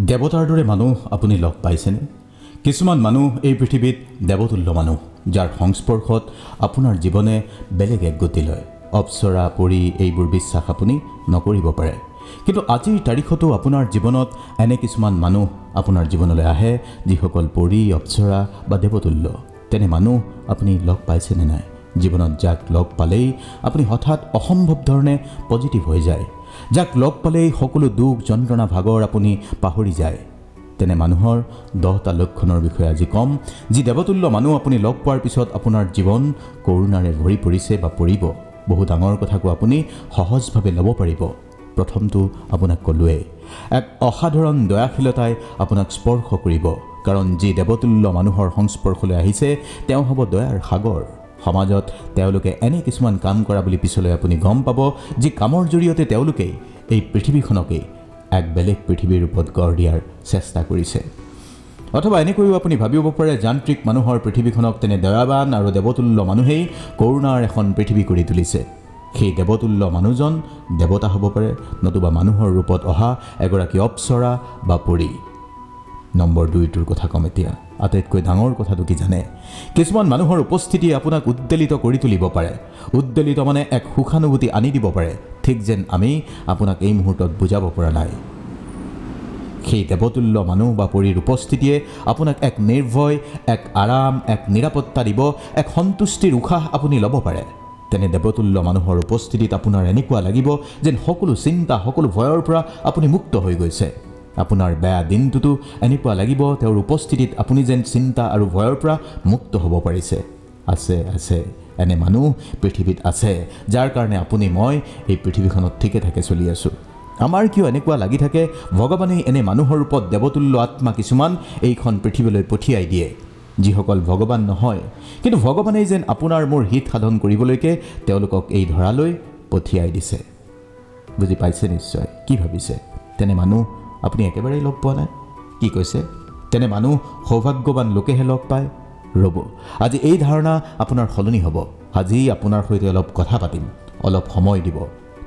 দেৱতাৰ দৰে মানুহ আপুনি লগ পাইছেনে? কিছুমান মানুহ এই পৃথিৱীত দেৱতুল্য মানুহ, যাৰ সংস্পৰ্শত আপোনাৰ জীৱনে বেলেগ এক গতি লয়। অপ্সৰা, পৰী এইবোৰ বিশ্বাস আপুনি নকৰিব পাৰে। কিন্তু আজিৰ তাৰিখতো আপোনাৰ জীৱনত এনে কিছুমান মানুহ আপোনাৰ জীৱনলৈ আহে, যিসকল পৰী, অপ্সৰা বা দেৱতুল্য। তেনে মানুহ আপুনি লগ পাইছেনে নাই? জীৱনত যাক লগ পালেই আপুনি হঠাৎ অসম্ভৱ ধৰণে পজিটিভ হৈ যায়, যাক লগ পালেই সকলো দুখ, যন্ত্ৰণা, ভাগৰ আপুনি পাহৰি যায়। তেনে মানুহৰ 10টা লক্ষণৰ বিষয়ে আজি ক'ম, যি দেৱতুল্য মানুহ আপুনি লগ পোৱাৰ পিছত আপোনাৰ জীৱন কৰুণাৰে ভৰি পৰিছে বা পৰিব। বহু ডাঙৰ কথাকো আপুনি সহজভাৱে ল'ব পাৰিব। প্ৰথমটো আপোনাক ক'লোৱেই, এক অসাধাৰণ দয়াশীলতাই আপোনাক স্পৰ্শ কৰিব। কাৰণ যি দেৱতুল্য মানুহৰ সংস্পৰ্শলৈ আহিছে, তেওঁ হ'ব দয়াৰ সাগৰ। সমাজত তেওঁলোকে এনে কিছুমান কাম কৰা বুলি পিছলৈ আপুনি গম পাব, যি কামৰ জৰিয়তে তেওঁলোকেই এই পৃথিৱীখনকেই এক বেলেগ পৃথিৱীৰ ৰূপত গঢ় দিয়াৰ চেষ্টা কৰিছে। অথবা এনেকৈও আপুনি ভাবিব পাৰে, যান্ত্ৰিক মানুহৰ পৃথিৱীখনক তেনে দয়াবান আৰু দেৱতুল্য মানুহেই কৰোণাৰ এখন পৃথিৱী কৰি তুলিছে। সেই দেৱতুল্য মানুহজন দেৱতা হ'ব পাৰে, নতুবা মানুহৰ ৰূপত অহা এগৰাকী অপ্সৰা বা পৰী। নম্বৰ 2টোৰ কথা ক'ম এতিয়া। আটাইতকৈ ডাঙৰ কথাটো কি জানে? কিছুমান মানুহৰ উপস্থিতিয়ে আপোনাক উদ্বেলিত কৰি তুলিব পাৰে। উদ্বেলিত মানে এক সুখানুভূতি আনি দিব পাৰে, ঠিক যেন আমি আপোনাক এই মুহূৰ্তত বুজাব পৰা নাই। সেই দেৱতুল্য মানুহ বা পৰীৰ উপস্থিতিয়ে আপোনাক এক নিৰ্ভয়, এক আৰাম, এক নিৰাপত্তা দিব, এক সন্তুষ্টিৰ উশাহ আপুনি ল'ব পাৰে। তেনে দেৱতুল্য মানুহৰ উপস্থিতিত আপোনাৰ এনেকুৱা লাগিব যেন সকলো চিন্তা, সকলো ভয়ৰ পৰা আপুনি মুক্ত হৈ গৈছে। আপোনাৰ বেয়া দিনটোতো এনেকুৱা লাগিব তেওঁৰ উপস্থিতিত আপুনি যেন চিন্তা আৰু ভয়ৰ পৰা মুক্ত হ'ব পাৰিছে। আছে এনে মানুহ পৃথিৱীত আছে, যাৰ কাৰণে আপুনি মই এই পৃথিৱীখনত ঠিকে থাকে চলি আছোঁ। আমাৰ কিয় এনেকুৱা লাগি থাকে, ভগৱানেই এনে মানুহৰ ৰূপত দেৱতুল্য আত্মা কিছুমান এইখন পৃথিৱীলৈ পঠিয়াই দিয়ে, যিসকল ভগৱান নহয়, কিন্তু ভগৱানেই যেন আপোনাৰ মোৰ হিত সাধন কৰিবলৈকে তেওঁলোকক এই ধৰালৈ পঠিয়াই দিছে। বুজি পাইছে নিশ্চয়? কি ভাবিছে? তেনে মানুহ আপুনি একেবাৰেই লগ পোৱা নাই? কি কৈছে? তেনে মানুহ সৌভাগ্যৱান লোকেহে লগ পায়? ৰ'ব, আজি এই ধাৰণা আপোনাৰ সলনি হ'ব। আজি আপোনাৰ সৈতে অলপ কথা পাতিম, অলপ সময় দিব।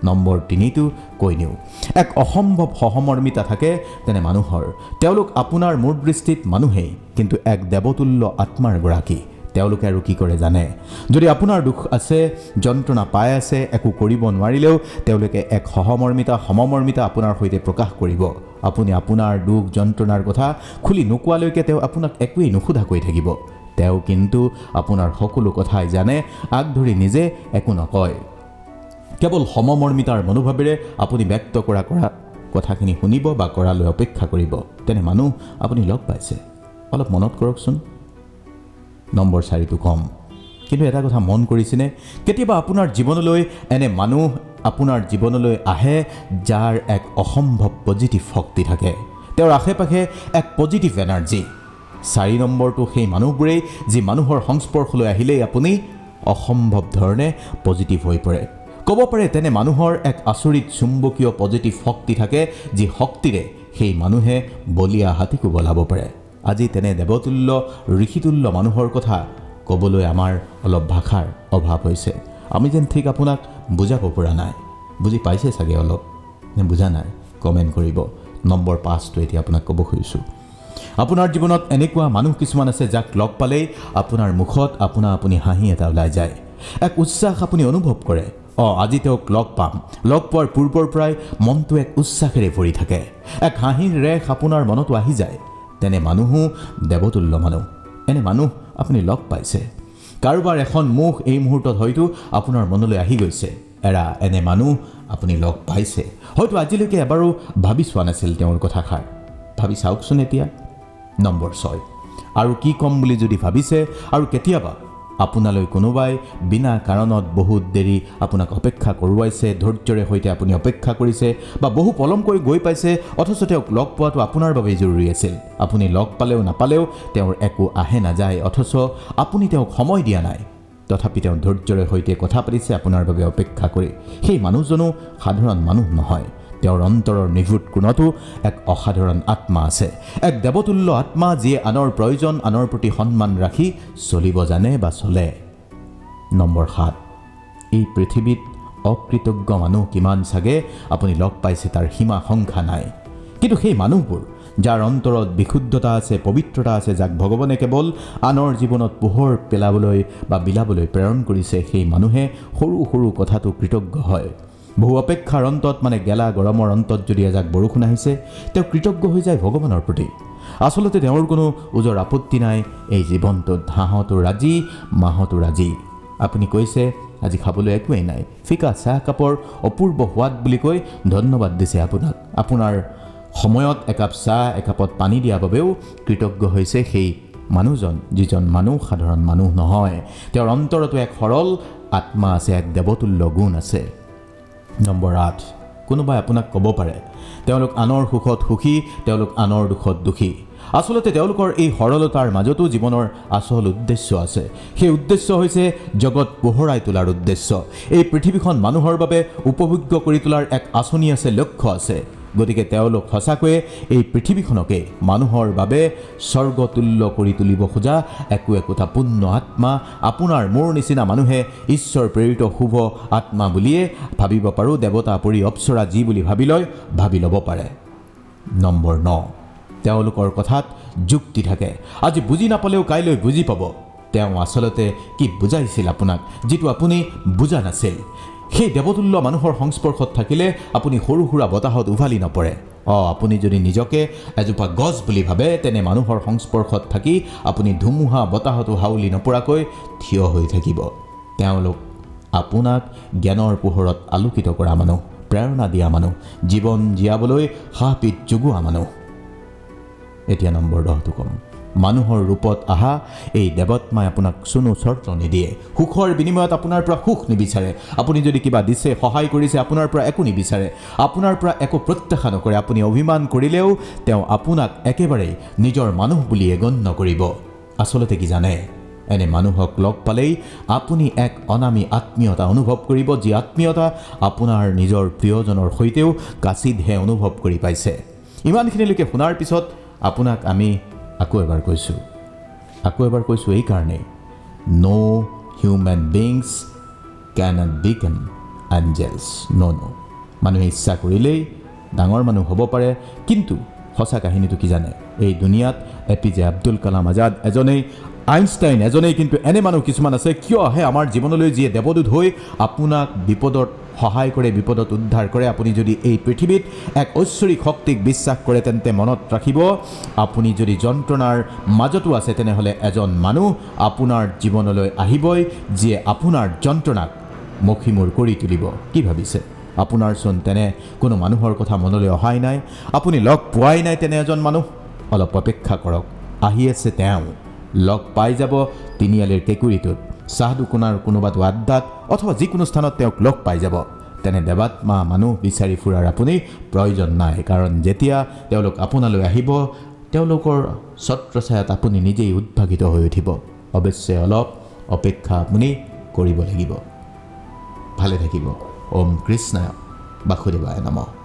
নম্বৰ 3টো কৈ নিওঁ, এক অসম্ভৱ সহমৰ্মিতা থাকে তেনে মানুহৰ। তেওঁলোক আপোনাৰ মোৰ দৃষ্টিত মানুহেই, কিন্তু এক দেৱতুল্য আত্মাৰ গৰাকী। তেওঁলোকে আৰু কি কৰে জানে? যদি আপোনাৰ দুখ আছে, যন্ত্ৰণা পাই আছে, একো কৰিব নোৱাৰিলেও তেওঁলোকে এক সমমৰ্মিতা আপোনাৰ সৈতে প্ৰকাশ কৰিব। আপুনি আপোনাৰ দুখ, যন্ত্ৰণাৰ কথা খুলি নোকোৱালৈকে তেওঁ আপোনাক একোৱেই নুসুধাকৈ থাকিব। তেওঁ কিন্তু আপোনাৰ সকলো কথাই জানে, আগধৰি নিজে একো নকয়। কেৱল সমমৰ্মিতাৰ মনোভাৱেৰে আপুনি ব্যক্ত কৰা কথাখিনি শুনিব বা কৰালৈ অপেক্ষা কৰিব। তেনে মানুহ আপুনি লগ পাইছে? অলপ মনত কৰকচোন। নম্বৰ 4টো ক'ম, কিন্তু এটা কথা মন কৰিছেনে? কেতিয়াবা আপোনাৰ জীৱনলৈ এনে মানুহ আপোনাৰ জীৱনলৈ আহে, যাৰ এক অসম্ভৱ পজিটিভ শক্তি থাকে। তেওঁৰ আশে-পাশে এক পজিটিভ এনাৰ্জি। 4 নম্বৰটো সেই মানুহবোৰেই, যি মানুহৰ সংস্পৰ্শলৈ আহিলেই আপুনি অসম্ভৱ ধৰণে পজিটিভ হৈ পৰে। ক'ব পাৰে তেনে মানুহৰ এক আচৰিত চুম্বকীয় পজিটিভ শক্তি থাকে, যি শক্তিৰে সেই মানুহে বলীয়া হাতীকো বলাব পাৰে। আজি তেনে দেৱতুল্য, ঋষিতুল্য মানুহৰ কথা ক'বলৈ আমাৰ অলপ ভাষাৰ অভাৱ হৈছে। আমি যেন ঠিক আপোনাক বুজাব পৰা নাই। বুজি পাইছে চাগে অলপ, নে বুজা নাই? কমেণ্ট কৰিব। নম্বৰ 5টো এতিয়া আপোনাক ক'ব খুজিছোঁ। আপোনাৰ জীৱনত এনেকুৱা মানুহ কিছুমান আছে, যাক লগ পালেই আপোনাৰ মুখত আপুনি হাঁহি এটা ওলাই যায়। এক উচ্ছ্বাস আপুনি অনুভৱ কৰে। আজি তেওঁক লগ পাম। লগ পোৱাৰ পূৰ্বৰ পৰাই মনটো এক উচ্ছ্বাসেৰে ভৰি থাকে। এক হাঁহিৰ ৰেখ আপোনাৰ মনতো আহি যায়। তেনে মানুহো দেৱতুল্য মানুহ। এনে মানুহ আপুনি লগ পাইছে? কাৰোবাৰ এখন মুখ এই মুহূৰ্তত হয়তো আপোনাৰ মনলৈ আহি গৈছে। এনে মানুহ আপুনি লগ পাইছে। হয়তো আজিলৈকে এবাৰো ভাবি চোৱা নাছিল তেওঁৰ কথাষাৰ। ভাবি চাওকচোন এতিয়া। নম্বৰ 6, আৰু কি ক'ম বুলি যদি ভাবিছে, আৰু কেতিয়াবা আপোনালৈ কোনোবাই বিনা কাৰণত বহুত দেৰি আপোনাক অপেক্ষা কৰোৱাইছে, ধৈৰ্যৰে সৈতে আপুনি অপেক্ষা কৰিছে, বা বহু পলমকৈ গৈ পাইছে, অথচ তেওঁক লগ পোৱাটো আপোনাৰ বাবেই জৰুৰী আছিল। আপুনি লগ পালেও নাপালেও তেওঁৰ একো আহে নাযায়, অথচ আপুনি তেওঁক সময় দিয়া নাই। তথাপি তেওঁ ধৈৰ্যৰে সৈতে কথা পাতিছে আপোনাৰ বাবে অপেক্ষা কৰি। সেই মানুহজনো সাধাৰণ মানুহ নহয়। তেওঁৰ অন্তৰৰ নিভৃত কোণতো এক অসাধাৰণ আত্মা আছে, এক দেৱতুল্য আত্মা, যিয়ে আনৰ প্ৰয়োজন, আনৰ প্ৰতি সন্মান ৰাখি চলিব জানে বা চলে। নম্বৰ 7, এই পৃথিৱীত অকৃতজ্ঞ মানুহ কিমান চাগে আপুনি লগ পাইছে তাৰ সীমা সংখ্যা নাই। কিন্তু সেই মানুহবোৰ যাৰ অন্তৰত বিশুদ্ধতা আছে, পবিত্ৰতা আছে, যাক ভগৱানে কেৱল আনৰ জীৱনত পোহৰ পেলাবলৈ বা বিলাবলৈ প্ৰেৰণ কৰিছে, সেই মানুহে সৰু সৰু কথাটো কৃতজ্ঞ হয়। বহু অপেক্ষাৰ অন্তত মানে গেলা গৰমৰ অন্তত যদি এজাক বৰষুণ আহিছে, তেওঁ কৃতজ্ঞ হৈ যায় ভগৱানৰ প্ৰতি। আচলতে তেওঁৰ কোনো ওজৰ আপত্তি নাই এই জীৱনটোত। হাঁহতো ৰাজি, মাহতো ৰাজি। আপুনি কৈছে আজি খাবলৈ একোৱেই নাই, ফিকা চাহ কাপৰ অপূৰ্ব সোৱাদ বুলি কৈ ধন্যবাদ দিছে আপোনাক। আপোনাৰ সময়ত একাপ চাহ, একাপত পানী দিয়া বাবেও কৃতজ্ঞ হৈছে সেই মানুহজন, যিজন মানুহ সাধাৰণ মানুহ নহয়। তেওঁৰ অন্তৰতো এক সৰল আত্মা আছে, এক দেৱতুল্য গুণ আছে। নম্বৰ 8, কোনোবাই আপোনাক ক'ব পাৰে তেওঁলোক আনৰ সুখত সুখী, তেওঁলোক আনৰ দুখত দুখী। আচলতে তেওঁলোকৰ এই সৰলতাৰ মাজতো জীৱনৰ আচল উদ্দেশ্য আছে। সেই উদ্দেশ্য হৈছে জগত পোহৰাই তোলাৰ উদ্দেশ্য। এই পৃথিৱীখন মানুহৰ বাবে উপভোগ্য কৰি তোলাৰ এক আঁচনি আছে, লক্ষ্য আছে। গতিকে তেওঁলোক সঁচাকৈয়ে এই পৃথিৱীখনকে মানুহৰ বাবে স্বৰ্গতুল্য কৰি তুলিব খোজা একোটা পুণ্য আত্মা। আপোনাৰ মোৰ নিচিনা মানুহে ঈশ্বৰ প্ৰেৰিত শুভ আত্মা বুলিয়ে ভাবিব পাৰোঁ। দেৱতা পৰি অপ্সৰা যি বুলি ভাবি ল'ব পাৰে। নম্বৰ 9, তেওঁলোকৰ কথাত যুক্তি থাকে। আজি বুজি নাপালেও কাইলৈ বুজি পাব। তেওঁ আচলতে কি বুজাইছিল আপোনাক, যিটো আপুনি বুজা নাছিল। সেই দেৱতুল্য মানুহৰ সংস্পৰ্শত থাকিলে আপুনি সৰু সুৰা বতাহত উভালি নপৰে। আপুনি যদি নিজকে এজোপা গছ বুলি ভাবে, তেনে মানুহৰ সংস্পৰ্শত থাকি আপুনি ধুমুহা বতাহতো হাউলি নপৰাকৈ থিয় হৈ থাকিব। তেওঁলোক আপোনাক জ্ঞানৰ পোহৰত আলোকিত কৰা মানুহ, প্ৰেৰণা দিয়া মানুহ, জীৱন জীয়াবলৈ সাহপিত যোগোৱা মানুহ। এতিয়া নম্বৰ 10টো ক'ম। মানুহৰ ৰূপত আহা এই দেৱত্মাই আপোনাক কোনো চৰ্ত নিদিয়ে। সুখৰ বিনিময়ত আপোনাৰ পৰা সুখ নিবিচাৰে। আপুনি যদি কিবা দিছে, সহায় কৰিছে, আপোনাৰ পৰা একো নিবিচাৰে, আপোনাৰ পৰা একো প্ৰত্যাশা নকৰে। আপুনি অভিমান কৰিলেও তেওঁ আপোনাক একেবাৰেই নিজৰ মানুহ বুলিয়ে গণ্য কৰিব। আচলতে কি জানে, এনে মানুহক লগ পালেই আপুনি এক অনামী আত্মীয়তা অনুভৱ কৰিব, যি আত্মীয়তা আপোনাৰ নিজৰ প্ৰিয়জনৰ সৈতেও কাচিতহে অনুভৱ কৰি পাইছে। ইমানখিনিলৈকে শুনাৰ পিছত আপোনাক আমি আকৌ এবাৰ কৈছোঁ এইকাৰণে, no human beings cannot become angels. no. মানুহে ইচ্ছা কৰিলেই ডাঙৰ মানুহ হ'ব পাৰে, কিন্তু সঁচা কাহিনীটো কি জানে, এই দুনিয়াত এপিজে আব্দুল কালাম আজাদ এজনেই, আইনষ্টাইন এজনেই, কিন্তু এনে মানুহ কিছুমান আছে। কিয় আহে আমাৰ জীৱনলৈ, যিয়ে দেৱদূত হৈ আপোনাক বিপদত সহায় কৰে, বিপদত উদ্ধাৰ কৰে। আপুনি যদি এই পৃথিৱীত এক ঐশ্বৰিক শক্তিক বিশ্বাস কৰে, তেন্তে মনত ৰাখিব, আপুনি যদি যন্ত্ৰণাৰ মাজতো আছে, তেনেহ'লে এজন মানুহ আপোনাৰ জীৱনলৈ আহিবই, যিয়ে আপোনাৰ যন্ত্ৰণাক মষিমূৰ কৰি তুলিব। কি ভাবিছে? আপোনাৰচোন তেনে কোনো মানুহৰ কথা মনলৈ অহাই নাই, আপুনি লগ পোৱাই নাই তেনে এজন মানুহ। অলপ অপেক্ষা কৰক, আহি আছে তেওঁ। লগ পাই যাব তিনিআলিৰ কেঁকুৰিটোত, চাহ দোকানৰ কোনোবাটো আড্ডাত, অথবা যিকোনো স্থানত তেওঁক লগ পাই যাব। তেনে দেৱাত্মা মানুহ বিচাৰি ফুৰাৰ আপুনি প্ৰয়োজন নাই, কাৰণ যেতিয়া তেওঁলোক আপোনালৈ আহিব, তেওঁলোকৰ ছত্ৰছায়াত আপুনি নিজেই উদ্ভাসিত হৈ উঠিব। অৱশ্যে অলপ অপেক্ষা আপুনি কৰিব লাগিব। ভালে থাকিব। ওম কৃষ্ণায় বাসুদেৱায় নমঃ।